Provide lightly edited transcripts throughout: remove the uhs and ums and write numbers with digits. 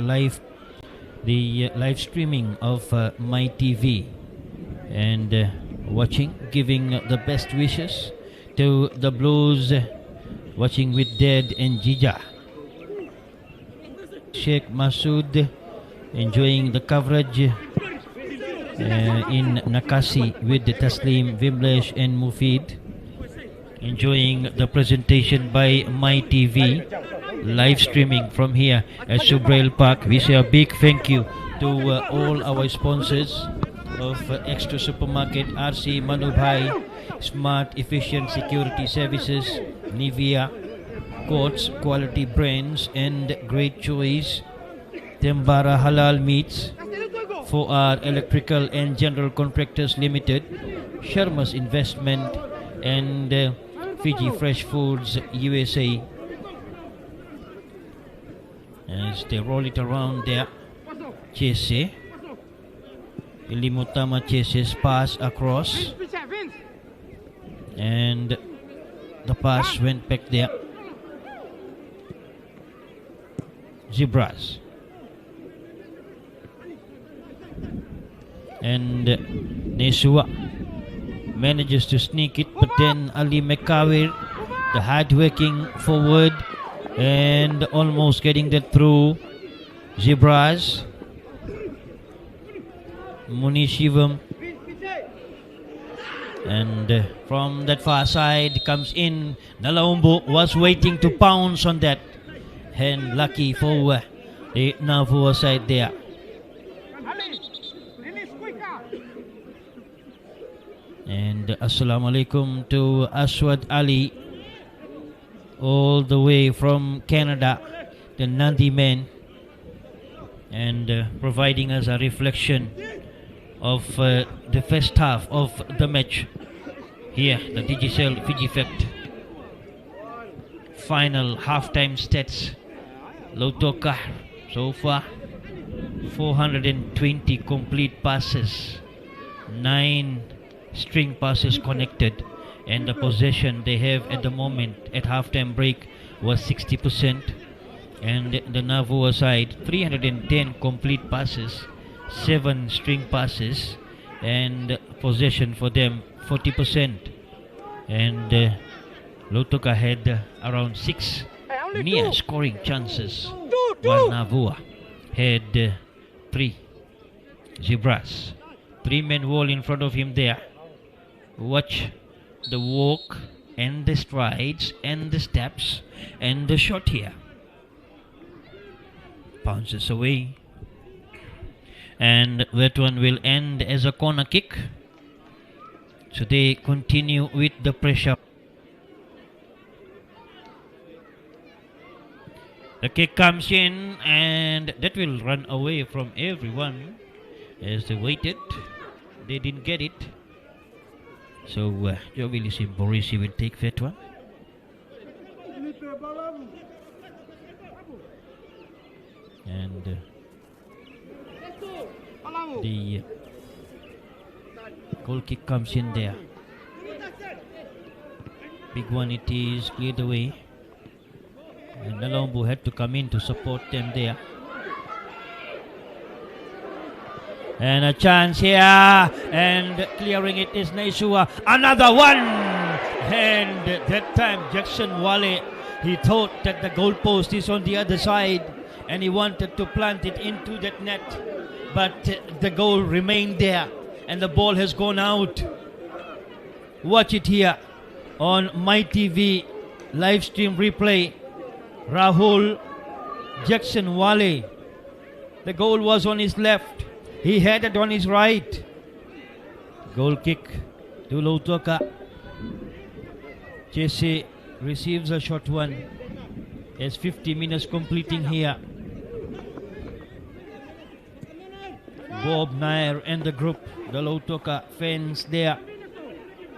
live streaming of my TV and watching, giving the best wishes to the Blues, watching with Dad and Jija. Sheikh Masood enjoying the coverage in Nakasi with Taslim, Vimlesh and Mufid, enjoying the presentation by My TV, live streaming from here at Subrail Park. We say a big thank you to all our sponsors of Extra Supermarket, RC Manubhai, Smart Efficient Security Services, Nivea, Courts, Quality Brands and Great Choice, Tembara Halal Meats, for our Electrical and General Contractors Limited, Sharma's Investment and Fiji Fresh Foods USA. As they roll it around there, Chese, Ilimutama Chese's pass across, and the pass went back there. Zebras. And Nesua manages to sneak it, but then Ali Mekawir, the hard-working forward, and almost getting that through. Zebras. Munishivam. And from that far side comes in. Nalaumbu was waiting to pounce on that. And lucky for the Navua side there. And Assalamu alaikum to Aswad Ali, all the way from Canada, the Nandi men, and providing us a reflection of the first half of the match. Here, the Digicel Fiji Fact final halftime stats. Lautoka so far 420 complete passes, 9 string passes connected, and the possession they have at the moment at halftime break was 60%. And the Navua side 310 complete passes, 7 string passes, and possession for them 40%. And Lautoka had around 6 near scoring chances, while Navua had 3. Zebras, 3-man wall in front of him there. Watch the walk and the strides and the steps and the shot here. Bounces away, and that one will end as a corner kick. So they continue with the pressure. The kick comes in, and that will run away from everyone as they waited. They didn't get it. So Jovilis Borisi will take that one. And the goal kick comes in there. Big one it is, cleared away. And Nalombu had to come in to support them there. And a chance here, and clearing it is Naisua. Another one! And that time Jackson Wale, he thought that the goalpost is on the other side, and he wanted to plant it into that net. But the goal remained there, and the ball has gone out. Watch it here on My TV live stream replay. Rahul Jackson Wale. The goal was on his left. He had it on his right. Goal kick to Lautoka. Jesse receives a short one as 50 minutes completing here. Bob Nair and the group, the Lautoka fans there,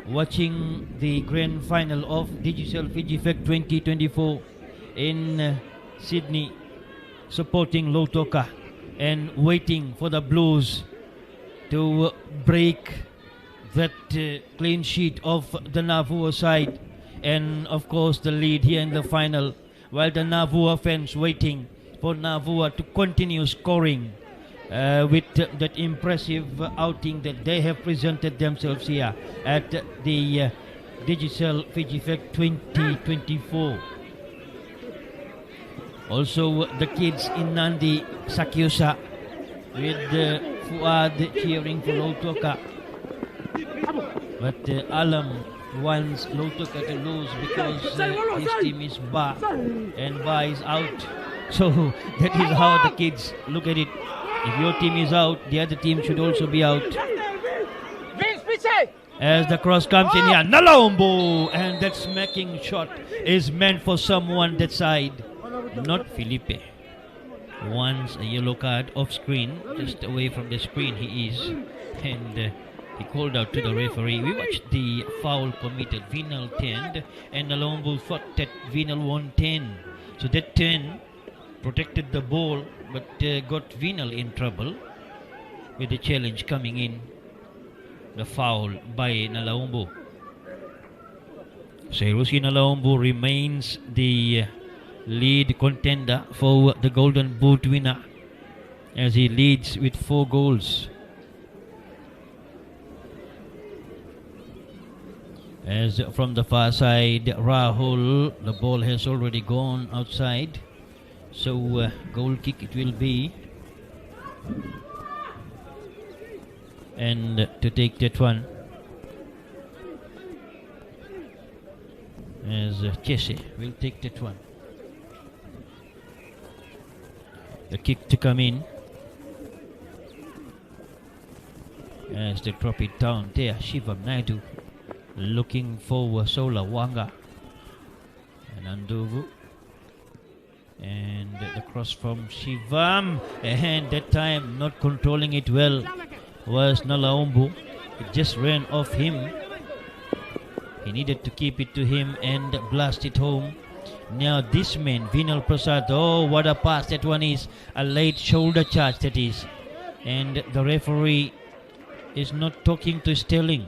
watching the grand final of Digicel Fiji Fact 2024 in Sydney, supporting Lautoka and waiting for the Blues to break that clean sheet of the Navua side, and of course the lead here in the final, while the Navua fans waiting for Navua to continue scoring with that impressive outing that they have presented themselves here at the Digital Fiji Fest 2024. Also, the kids in Nandi Sakyusa with Fuad cheering for Lautoka. But Alam wants Lautoka to lose because his team is Ba and Ba is out. So that is how the kids look at it. If your team is out, the other team should also be out. As the cross comes in here, Nalaumbu! And that smacking shot is meant for someone that side, not Felipe. Wants a yellow card off screen, just away from the screen he is. And he called out to the referee. We watched the foul committed. Vinal 10 and Nalaumbu thought that Vinal won 10. So that 10 protected the ball but got Vinal in trouble with the challenge coming in. The foul by Nalaumbu. Sairusi Nalaumbu remains the lead contender for the Golden Boot winner as he leads with 4 goals. As from the far side, Rahul, the ball has already gone outside. So goal kick it will be. And to take that one as Chese will take that one. The kick to come in as they drop it down there. Shivam Naidu looking for Sola Wanga and Anduvu. And the cross from Shivam, and that time not controlling it well was Nalaumbu. It just ran off him. He needed to keep it to him and blast it home. Now this man, Vinal Prasad, oh what a pass that one is. A late shoulder charge that is. And the referee is not talking to Sterling.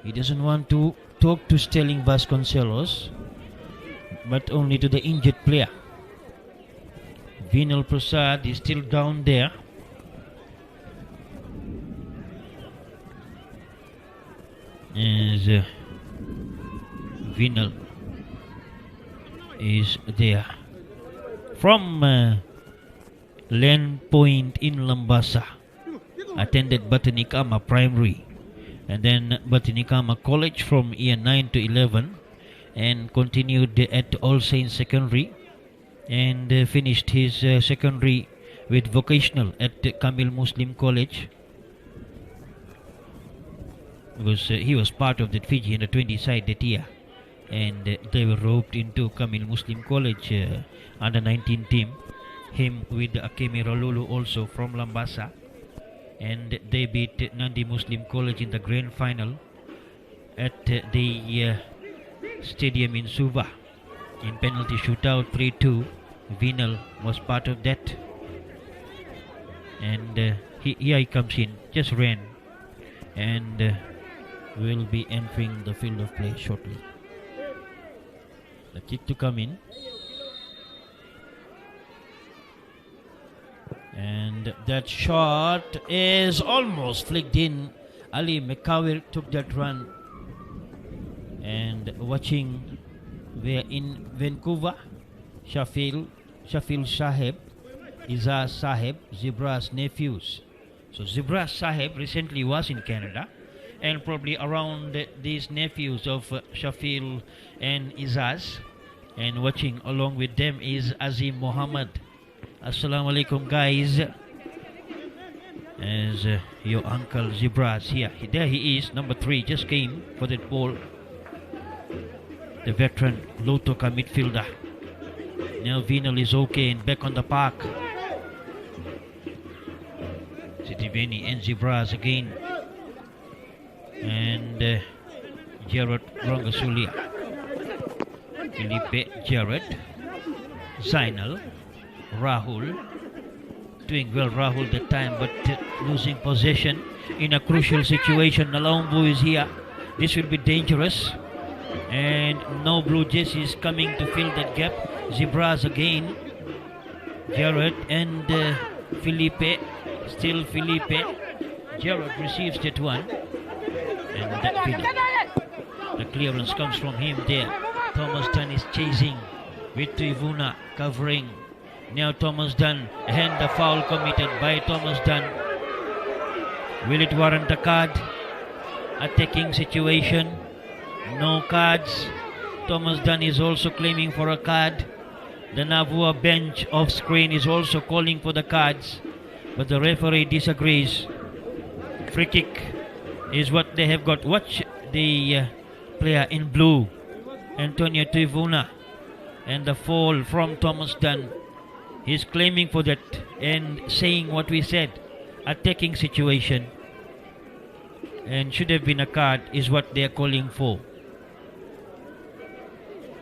He doesn't want to talk to Sterling Vasconcelos, but only to the injured player. Vinal Prasad is still down there. As Vinal is there. From Len Point in Lambasa, attended Batanicama Primary and then Batanicama College from year 9 to 11 and continued at All Saints Secondary and finished his secondary with vocational at Kamil Muslim College. Because he was part of the Fiji under 20 side that year, and they were roped into Kamil Muslim College under 19 team. Him with Akemi Ralulu also from Lambasa, and they beat Nandi Muslim College in the grand final at the stadium in Suva in penalty shootout 3-2. Vinal was part of that, and here he comes in, just ran, and will be entering the field of play shortly. The kick to come in, and that shot is almost flicked in. Ali Mekawir took that run, and watching there in Vancouver, Shafil Saheb, Izaz Saheb, Zibra's nephews. So Zibra Saheb recently was in Canada, and probably around these nephews of Shafil and Izaz, and watching along with them is Azim Muhammad. Assalamu alaikum guys. As your uncle Zibra is here. There he is, number 3, just came for that ball. The veteran Lautoka midfielder. Now Vinal is okay and back on the park. Sitiveni and Zibras again. And Jared Rongasulia, Felipe, Jared, Zainal, Rahul, doing well Rahul that time, but losing possession in a crucial situation. Nalaumbu is here. This will be dangerous. And no blue jerseys coming to fill that gap. Zebras again. Jared and Felipe. Still Felipe. Jared receives that one. And that Philip. The clearance comes from him there. Thomas Dunn is chasing with Trivuna covering. Now Thomas Dunn, and the foul committed by Thomas Dunn. Will it warrant a card? Attacking situation. No cards. Thomas Dunn is also claiming for a card. The Navua bench off screen is also calling for the cards, but the referee disagrees. Free kick is what they have got. Watch the player in blue, Antonio Trivuna, and the fall from Thomas Dunn. He's claiming for that and saying what we said, attacking situation, and should have been a card is what they are calling for.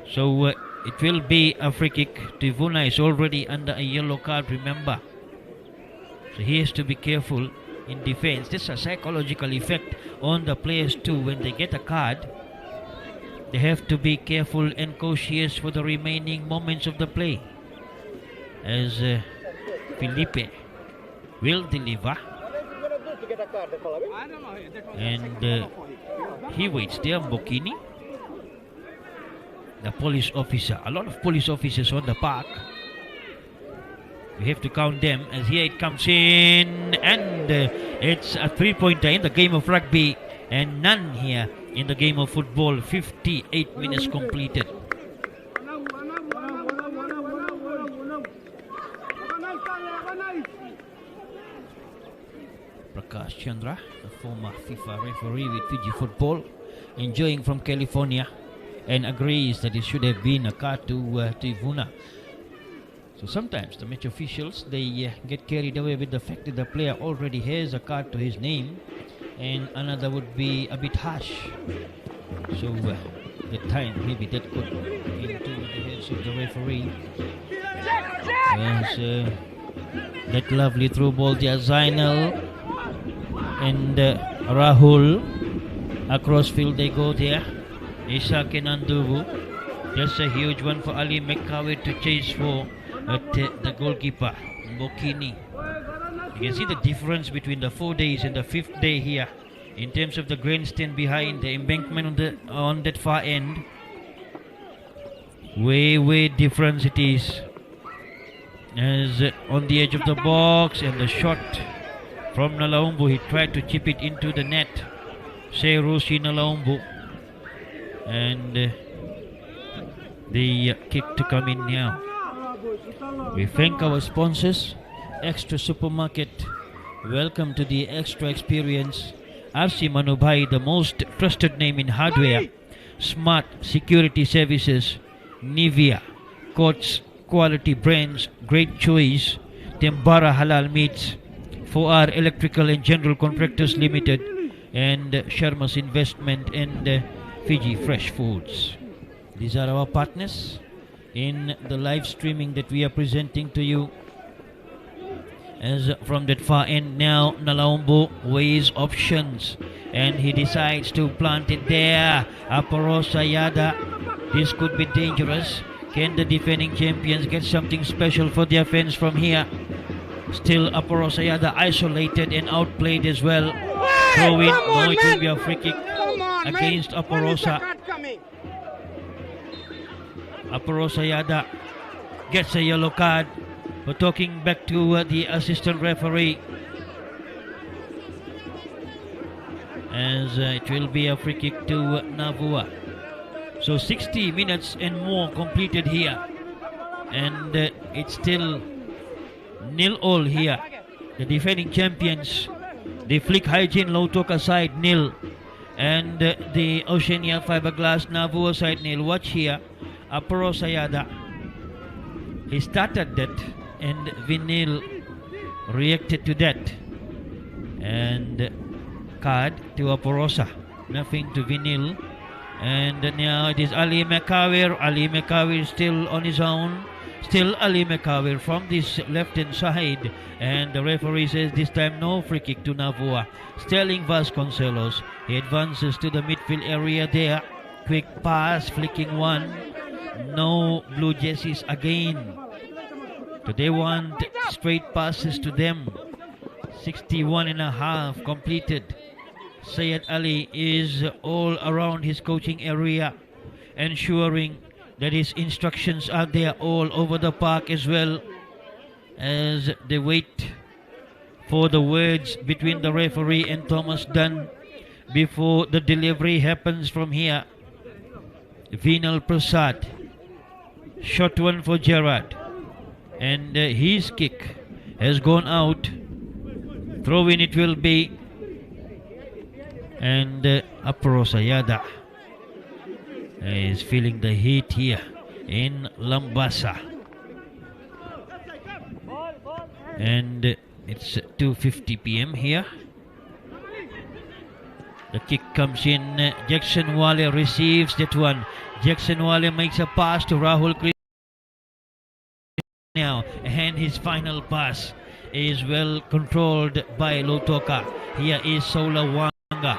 So it will be a free kick. Trivuna is already under a yellow card, remember. So he has to be careful in defense. This is a psychological effect on the players too. When they get a card, they have to be careful and cautious for the remaining moments of the play. As Felipe will deliver. And he waits there, Mbokini. The police officer, a lot of police officers on the park. We have to count them as here it comes in, and it's a 3-pointer in the game of rugby and none here in the game of football. 58 minutes completed. Prakash Chandra, the former FIFA referee with Fiji football, enjoying from California, and agrees that it should have been a card to Trivuna. So sometimes the match officials, they get carried away with the fact that the player already has a card to his name, and another would be a bit harsh. So the time maybe that could into the heads of the referee. As that lovely through ball there, Zainal and Rahul across field they go there. Isaac and Andubu. Just a huge one for Ali McCawie to chase for the goalkeeper, Mbokini. You can see the difference between the 4 days and the 5th day here in terms of the grandstand behind the embankment on that far end. Way different it is. As on the edge of the box, and the shot from Nalaumbu, he tried to chip it into the net. Seirusi Nalaumbu. And the kick to come in now. We thank our sponsors, Extra Supermarket. Welcome to the Extra Experience. RC Manubhai, the most trusted name in hardware. Smart Security Services. Nivea, Courts, Quality Brands, Great Choice. Tembara Halal Meats. 4R Electrical and General Contractors Limited. And Sharma's Investment and Fiji Fresh Foods. These are our partners in the live streaming that we are presenting to you. As from that far end now, Nalaumbu weighs options and he decides to plant it there. Aparosa Yada. This could be dangerous. Can the defending champions get something special for their fans from here? Still Aparosa Yada isolated and outplayed as well. Throw in. No, it will be a free kick against Aparosa. Aparosa Yada gets a yellow card. We're talking back to the assistant referee. As it will be a free kick to Navua. So 60 minutes and more completed here. And it's still 0-0 here. The defending champions, the Flick Hygiene Lautoka side 0. And the Oceania Fiberglass Navua side 0. Watch here. Aparosa Yada. He started that and Vinil reacted to that. And card to Aparosa. Nothing to Vinil. And now it is Ali Mekawir. Ali Mekawir still on his own. Still Ali Mekawir from this left hand side. And the referee says this time no free kick to Navua. Sterling Vasconcelos. He advances to the midfield area there. quick pass, flicking one. No Blue Jerseys again. So they want straight passes to them. 61 and a half completed. Syed Ali is all around his coaching area, ensuring that his instructions are there all over the park as well, as they wait for the words between the referee and Thomas Dunn before the delivery happens from here. Vinal Prasad, short one for Gerard, and his kick has gone out. Throw in it will be, and Aparosa Yada is feeling the heat here in Lambasa, and it's 2:50 p.m. here. The kick comes in. Jackson Wale receives that one. Jackson Wale makes a pass to Rahul Krishna now, and his final pass is well controlled by Lotoka. Here is Sola Wanga.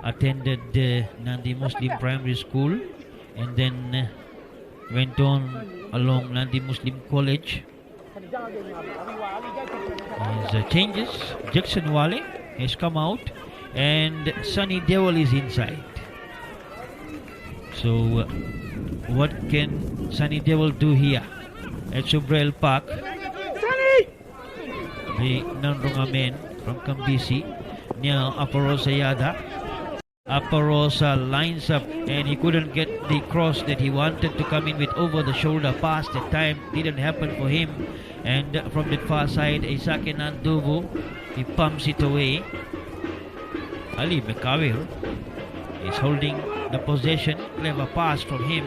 Attended Nandi Muslim Primary School, and then went on along Nandi Muslim College. As changes, Jackson Wale has come out, and Sunny Dewal is inside. So what can Sunny Dewal do here at Subrail Park? The Nandronga men from Kambisi. Now Aparosa Yada. Aparosa lines up, and he couldn't get the cross that he wanted to come in with over the shoulder pass. That time didn't happen for him, and from the far side, Isake Nanduvu, he pumps it away. Ali Mekawir is holding the possession. Clever pass from him,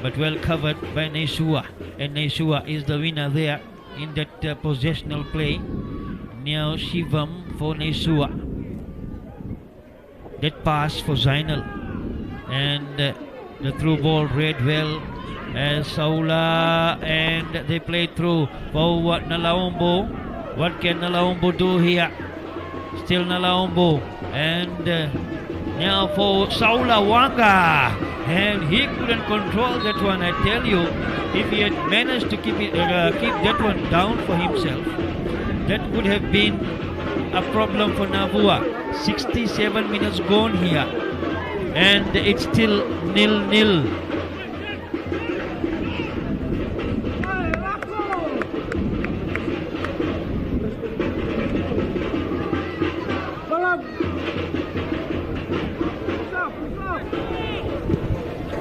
but well covered by Nesua, and Nesua is the winner there in that possessional play. Now Shivam for Nesua. That pass for Zainal. And the through ball read well as Saula, and they played through for Nalaumbo. What can Nalaumbo do here? Still Nalaumbo, and now for Saula Wanga, and he couldn't control that one. I tell you, if he had managed to keep that one down for himself, that would have been a problem for Navua. 67 minutes gone here, and it's still 0-0.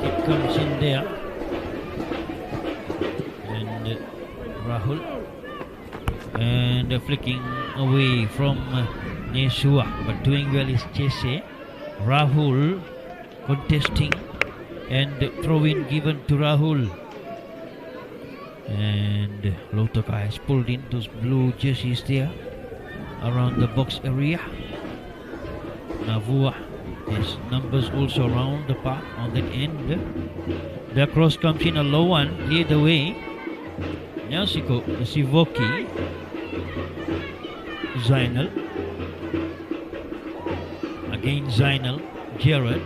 It comes in there, and Rahul, and flicking away from Nesua, but doing well is Chese. Rahul contesting, and throw-in given to Rahul, and Lautoka has pulled in those blue jerseys there around the box area. Navua has numbers also around the park on that end. The cross comes in, a low one, cleared away. Now Sivoki, Zainal, again Zainal, Jared,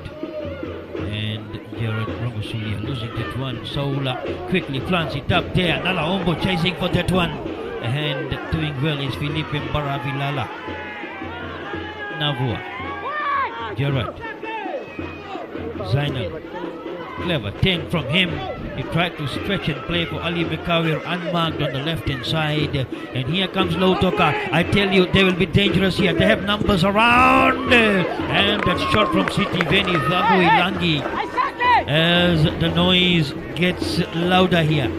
and Jared Ramosulia losing that one. Saula quickly plants it up there. Nalaumbo chasing for that one, and doing well is Felipe Baravilala. Navua, Jared, Zainal, clever 10 from him. He tried to stretch and play for Ali Mekawir, unmarked on the left hand side, and here comes Lautoka. I tell you, they will be dangerous here. They have numbers around, and that shot from City Veni Vago Ilangi as the noise gets louder here.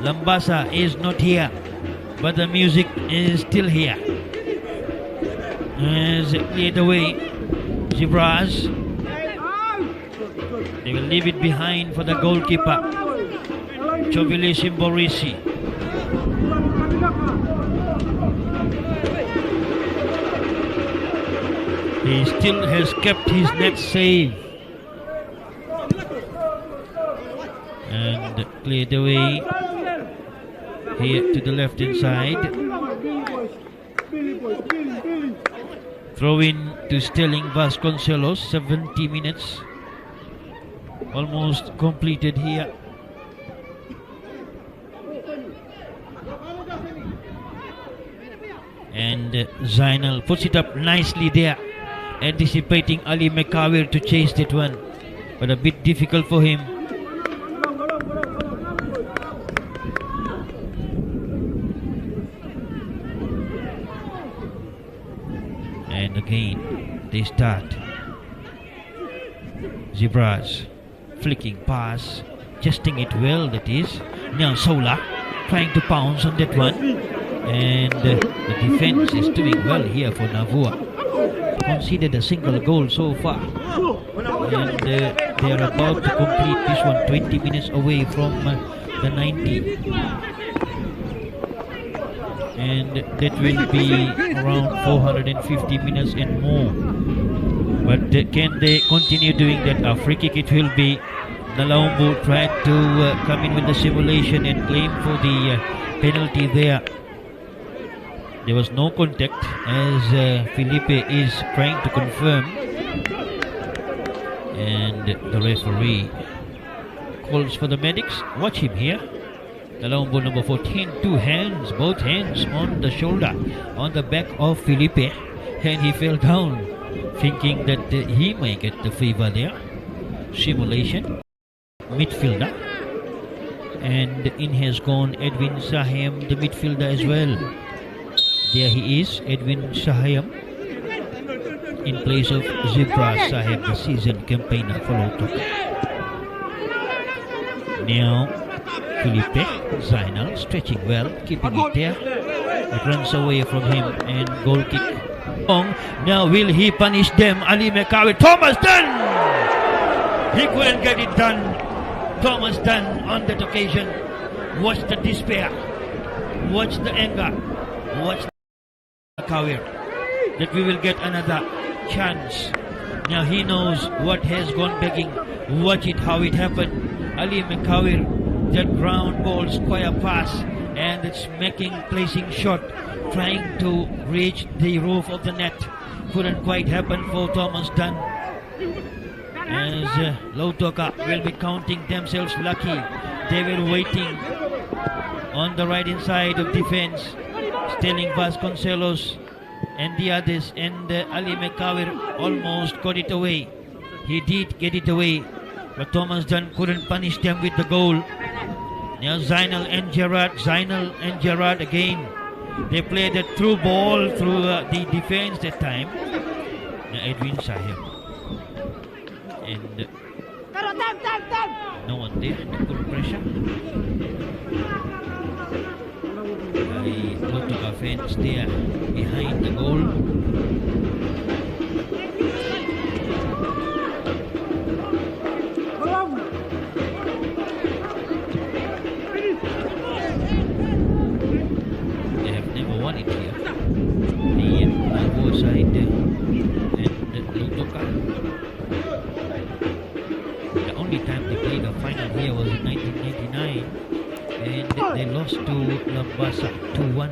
Lambasa is not here, but the music is still here. As cleared away, Zibraz. They will leave it behind for the goalkeeper, Chovili Simborisi. He still has kept his net save. And cleared away here to the left hand side. Throw in to Sterling Vasconcelos, 70 minutes. Almost completed here. And Zainal puts it up nicely there, anticipating Ali Mekawir to chase that one, but a bit difficult for him. And again they start. Zibraz flicking pass, adjusting it well, that is. Now Saula trying to pounce on that one, and the defense is doing well here for Navua. Conceded a single goal so far, and they are about to complete this one, 20 minutes away from the 90, and that will be around 450 minutes and more. But can they continue doing that? A free kick it will be. Nalaumbo tried to come in with the simulation and claim for the penalty there. There was no contact, as Felipe is trying to confirm, and the referee calls for the medics. Watch him here. Nalaumbo number 14, two hands, both hands on the shoulder, on the back of Felipe, and he fell down, thinking that he may get the fever there. Simulation. Midfielder, and in has gone Edwin Sahayam, the midfielder as well. There he is, Edwin Sahayam, in place of Zibraz Sahib, the seasoned campaigner for Lautoka. Now Felipe Zainal stretching well, keeping it there. It runs away from him, and goal kick. Now will he punish them? Ali Mekawir, Thomas Dunn! He couldn't get it done. Thomas Dunn on that occasion. Watch the despair. Watch the anger. Watch the Mekawir. That we will get another chance Now he knows what has gone begging. Watch it, how it happened. Ali Mekawir, that ground ball square pass, and it's placing shot, trying to reach the roof of the net. Couldn't quite happen for Thomas Dunn. As Lautoka will be counting themselves lucky. They were waiting on the right hand side of defense, Sterling Vasconcelos and the others, and Ali Mekawir almost got it away. He did get it away, but Thomas Dunn couldn't punish them with the goal. Now Zainal and Gerard again. They played a through ball through the defense that time. Now Edwin Sahib. And no one there to put pressure. By Lautoka fans there behind the goal. They have never won it here. The Malvo side and Lautoka. The only time they played a final here was in 1999, and they lost to Lambasa 2-1.